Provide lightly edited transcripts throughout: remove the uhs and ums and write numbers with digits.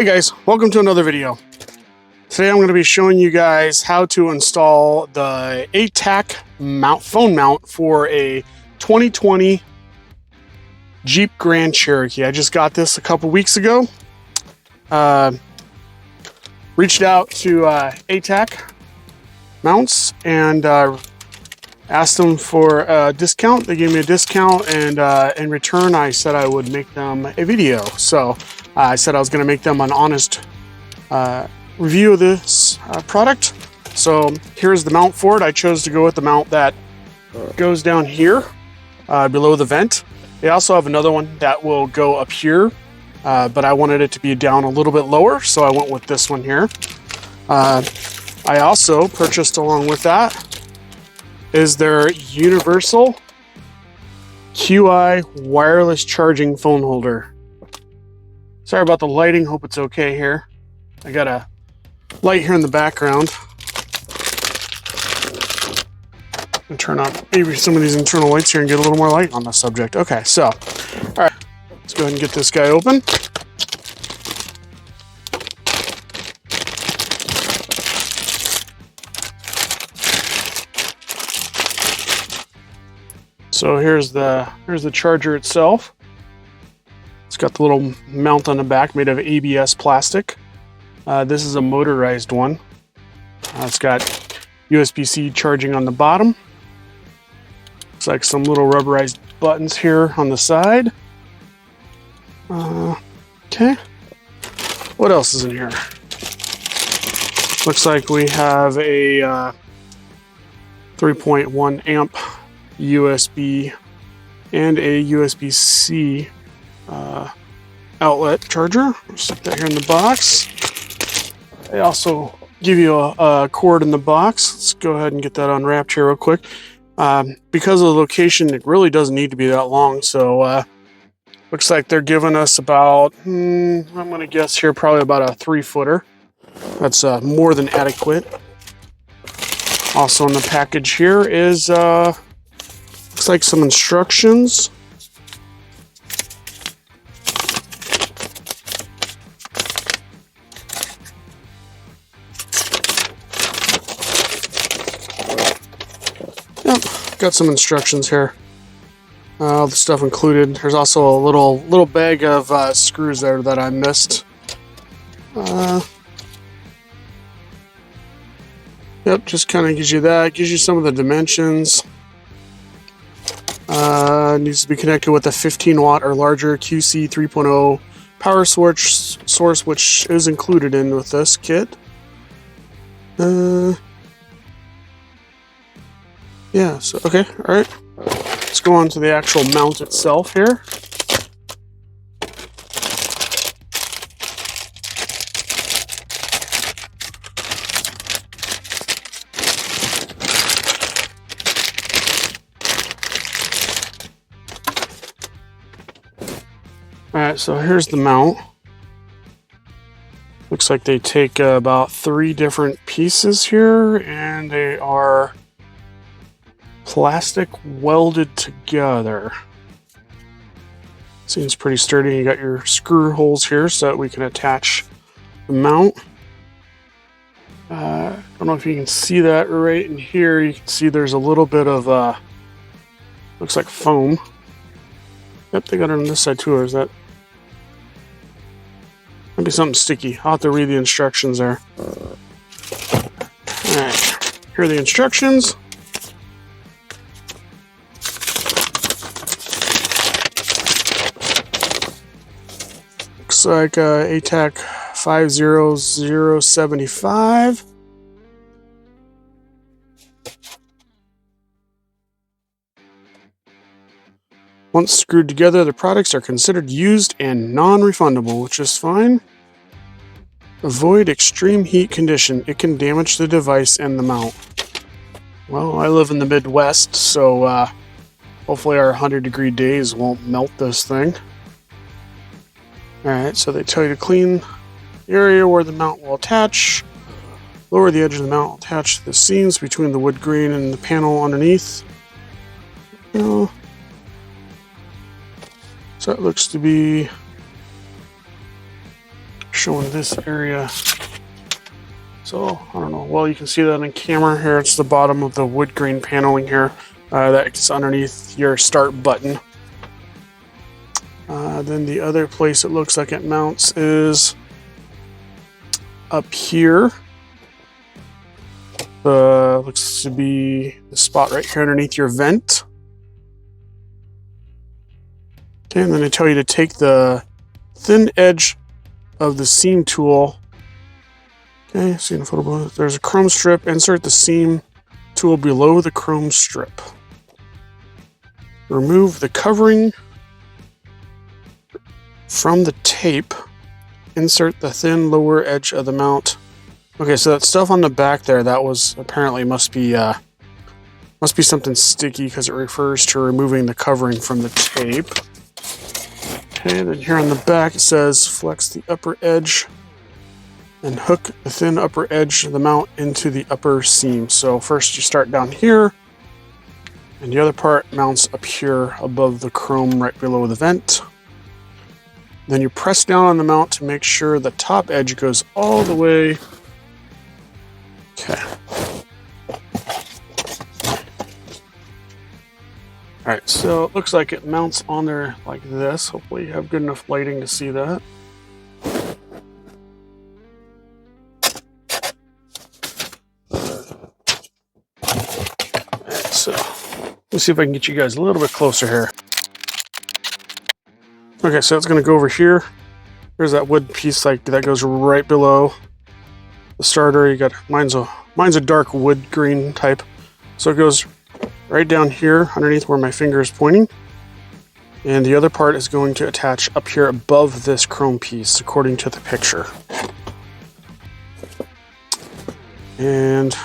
Hey guys, welcome to another video. Today I'm going to be showing you guys how to install the A-Tach phone mount for a 2020 Jeep Grand Cherokee. I just got this a couple weeks ago. Reached out to A-Tach mounts and asked them for a discount. They gave me a discount, and in return I said I would make them a video. So I said I was going to make them an honest review of this product. So here's the mount for it. I chose to go with the mount that goes down here below the vent. They also have another one that will go up here, but I wanted it to be down a little bit lower, so I went with this one here. I also purchased along with that is their universal QI wireless charging phone holder. Sorry about the lighting, hope it's okay here. I got a light here in the background. And turn on maybe some of these internal lights here and get a little more light on the subject. Okay, so, all right, let's go ahead and get this guy open. So here's the charger itself. It's got the little mount on the back made of ABS plastic. This is a motorized one. It's got USB-C charging on the bottom. Looks like some little rubberized buttons here on the side. Okay. What else is in here? Looks like we have a 3.1 amp USB and a USB-C outlet charger. I'll stick that here in the box. They also give you a cord in the box. Let's go ahead and get that unwrapped here real quick. Because of the location, it really doesn't need to be that long. So looks like they're giving us about, I'm going to guess here, probably about a 3-footer. That's more than adequate. Also in the package here is, looks like some instructions. Got some instructions here. All the stuff included. There's also a little bag of screws there that I missed. Yep, just kind of gives you that. Gives you some of the dimensions. Needs to be connected with a 15-watt or larger QC 3.0 power source, which is included in with this kit. Yeah, so, okay, all right. Let's go on to the actual mount itself here. All right, so here's the mount. Looks like they take about 3 different pieces here, and they are plastic welded together. Seems pretty sturdy. You got your screw holes here so that we can attach the mount. I don't know if you can see that right in here. You can see there's a little bit of looks like foam. Yep, they got it on this side too, or is that might be something sticky? I'll have to read the instructions there. Alright, here are the instructions. Looks like A-Tach 50075. Once screwed together, the products are considered used and non-refundable, which is fine. Avoid extreme heat condition. It can damage the device and the mount. Well, I live in the Midwest, so hopefully our 100-degree days won't melt this thing. Alright, so they tell you to clean the area where the mount will attach. Lower the edge of the mount, attach to the seams between the wood grain and the panel underneath. So it looks to be showing this area. So I don't know. Well, you can see that on camera here. It's the bottom of the wood grain paneling here. That's underneath your start button. Then the other place it looks like it mounts is up here. Looks to be the spot right here underneath your vent. Okay, and then they tell you to take the thin edge of the seam tool. Okay, see in the photo below, there's a chrome strip. Insert the seam tool below the chrome strip. Remove the covering from the tape. Insert the thin lower edge of the mount. Okay, so that stuff on the back there, that was apparently must be something sticky because it refers to removing the covering from the tape. Okay, then here on the back it says flex the upper edge and hook the thin upper edge of the mount into the upper seam. So first you start down here, and the other part mounts up here above the chrome right below the vent. Then you press down on the mount to make sure the top edge goes all the way. Okay. Alright, so it looks like it mounts on there like this. Hopefully you have good enough lighting to see that. Alright, so let's see if I can get you guys a little bit closer here. Okay, so it's going to go over here. There's that wood piece like that goes right below the starter. You got mine's a dark wood green type, so it goes right down here underneath where my finger is pointing, and the other part is going to attach up here above this chrome piece according to the picture. And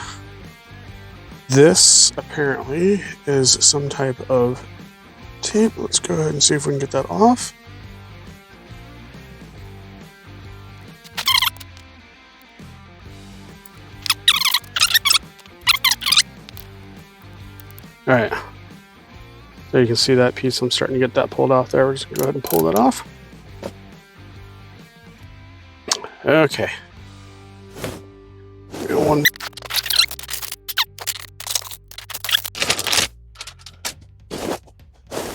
this apparently is some type of tape. Let's go ahead and see if we can get that off. All right, so you can see that piece. I'm starting to get that pulled off there. We're just gonna go ahead and pull that off. Okay. One.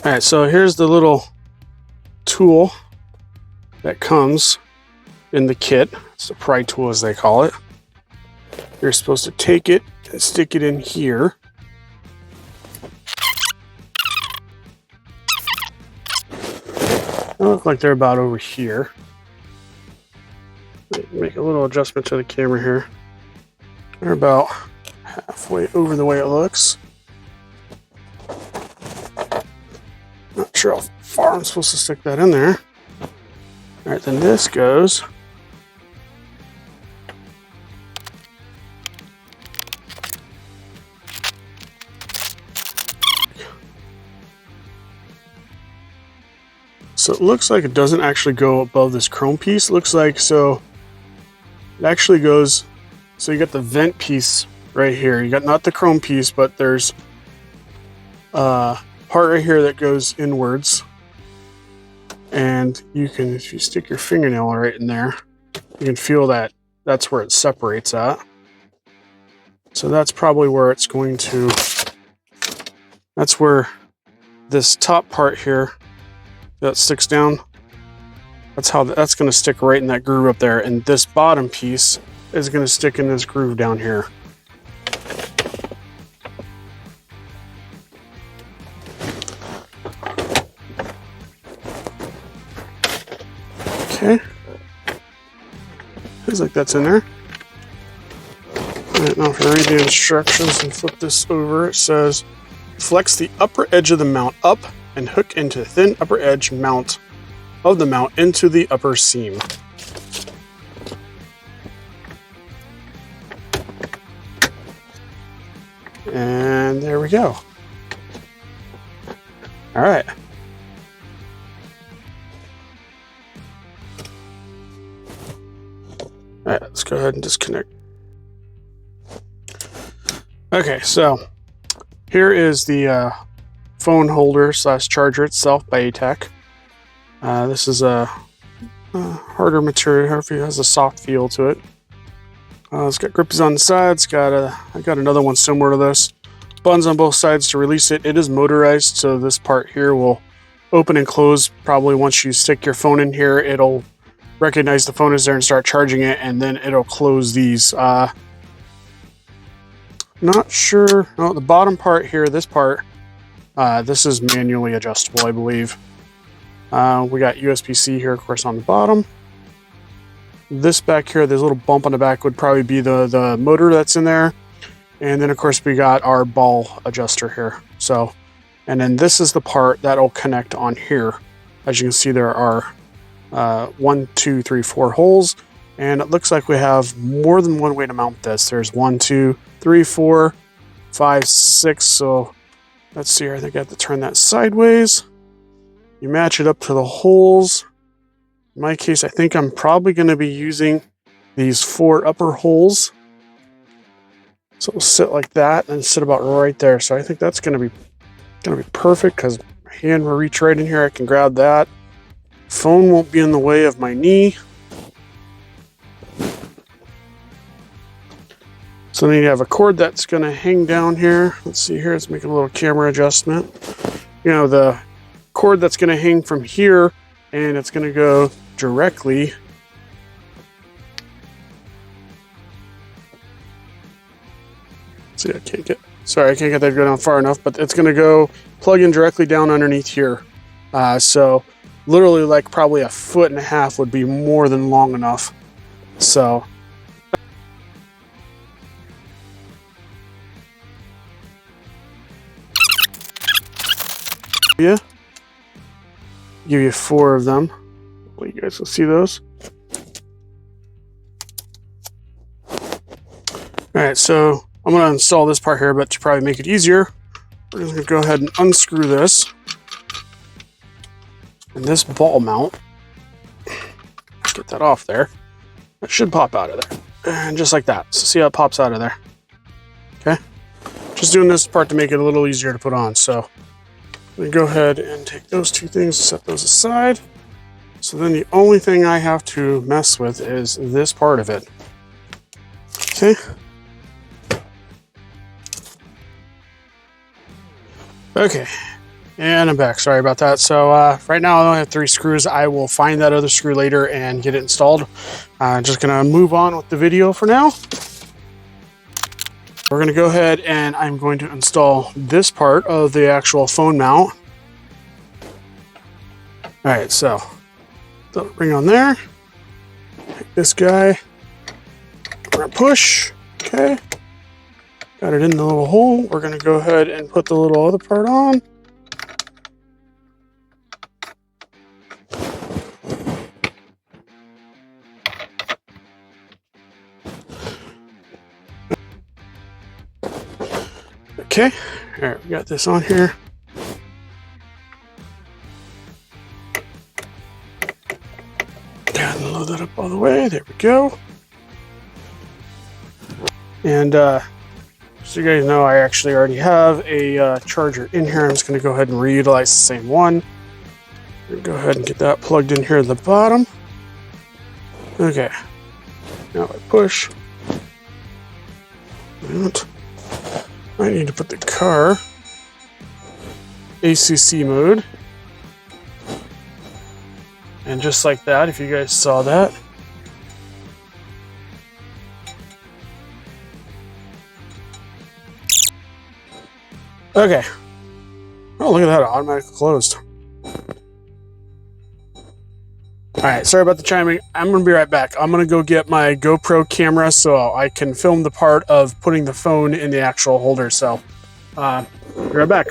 All right, so here's the little tool that comes in the kit. It's the pry tool, as they call it. You're supposed to take it and stick it in here. They look like they're about over here. Make a little adjustment to the camera here. They're about halfway over the way it looks. Not sure how far I'm supposed to stick that in there. All right, then this goes. So it looks like it doesn't actually go above this chrome piece. It looks like, so it actually goes, so you got the vent piece right here. You got not the chrome piece, but there's a part right here that goes inwards. And you can, if you stick your fingernail right in there, you can feel that that's where it separates at. So that's probably where it's going to, that's where this top part here that sticks down, that's how that's going to stick right in that groove up there, and this bottom piece is going to stick in this groove down here. Okay, looks like that's in there. All right, now if you read the instructions and flip this over, it says flex the upper edge of the mount up and hook into the thin upper edge mount of the mount into the upper seam. And there we go. All right. All right, let's go ahead and disconnect. Okay, so here is the phone holder / charger itself by A-Tach. This is a harder material. It has a soft feel to it. It's got grippies on the sides. I got another one similar to this. Buttons on both sides to release it. It is motorized, so this part here will open and close. Probably once you stick your phone in here, it'll recognize the phone is there and start charging it, and then it'll close these. Not sure. Oh, the bottom part here, this part, this is manually adjustable, I believe. We got USB-C here, of course, on the bottom. This back here, there's a little bump on the back, would probably be the motor that's in there. And then, of course, we got our ball adjuster here. So, and then this is the part that'll connect on here. As you can see, there are 1, 2, 3, 4 holes. And it looks like we have more than one way to mount this. There's 1, 2, 3, 4, 5, 6. So let's see here. I think I have to turn that sideways. You match it up to the holes. In my case, I think I'm probably going to be using these 4 upper holes. So it'll sit like that and sit about right there. So I think that's going to be perfect because my hand will reach right in here. I can grab that. Phone won't be in the way of my knee. So then you have a cord that's going to hang down here. Let's see here. Let's make a little camera adjustment. You know, the cord that's going to hang from here, and it's going to go directly see, I can't get that to go down far enough, but it's going to go plug in directly down underneath here. So literally like probably 1.5 feet would be more than long enough. So yeah, give you 4 of them. Hopefully you guys will see those. All right, so I'm going to install this part here, but to probably make it easier, we're just going to go ahead and unscrew this. And this ball mount, get that off there. It should pop out of there. And just like that. So see how it pops out of there. Okay. Just doing this part to make it a little easier to put on. So I'm going to go ahead and take those 2 things, set those aside. So then the only thing I have to mess with is this part of it. Okay. Okay, and I'm back. Sorry about that. So right now I only have 3 screws. I will find that other screw later and get it installed. Just gonna move on with the video for now. We're gonna go ahead and I'm going to install this part of the actual phone mount. All right, so the ring on there. Take this guy. We're gonna push. Okay. Got it in the little hole. We're going to go ahead and put the little other part on. Okay, all right, we got this on here. And load that up all the way. There we go. And so you guys know, I actually already have a charger in here. I'm just going to go ahead and reutilize the same one. Go ahead and get that plugged in here at the bottom. Okay. Now I push. I need to put the car ACC mode. And just like that, if you guys saw that. Okay. Oh, look at that, automatically closed. All right, sorry about the chiming. I'm gonna be right back. I'm gonna go get my GoPro camera so I can film the part of putting the phone in the actual holder. So, be right back.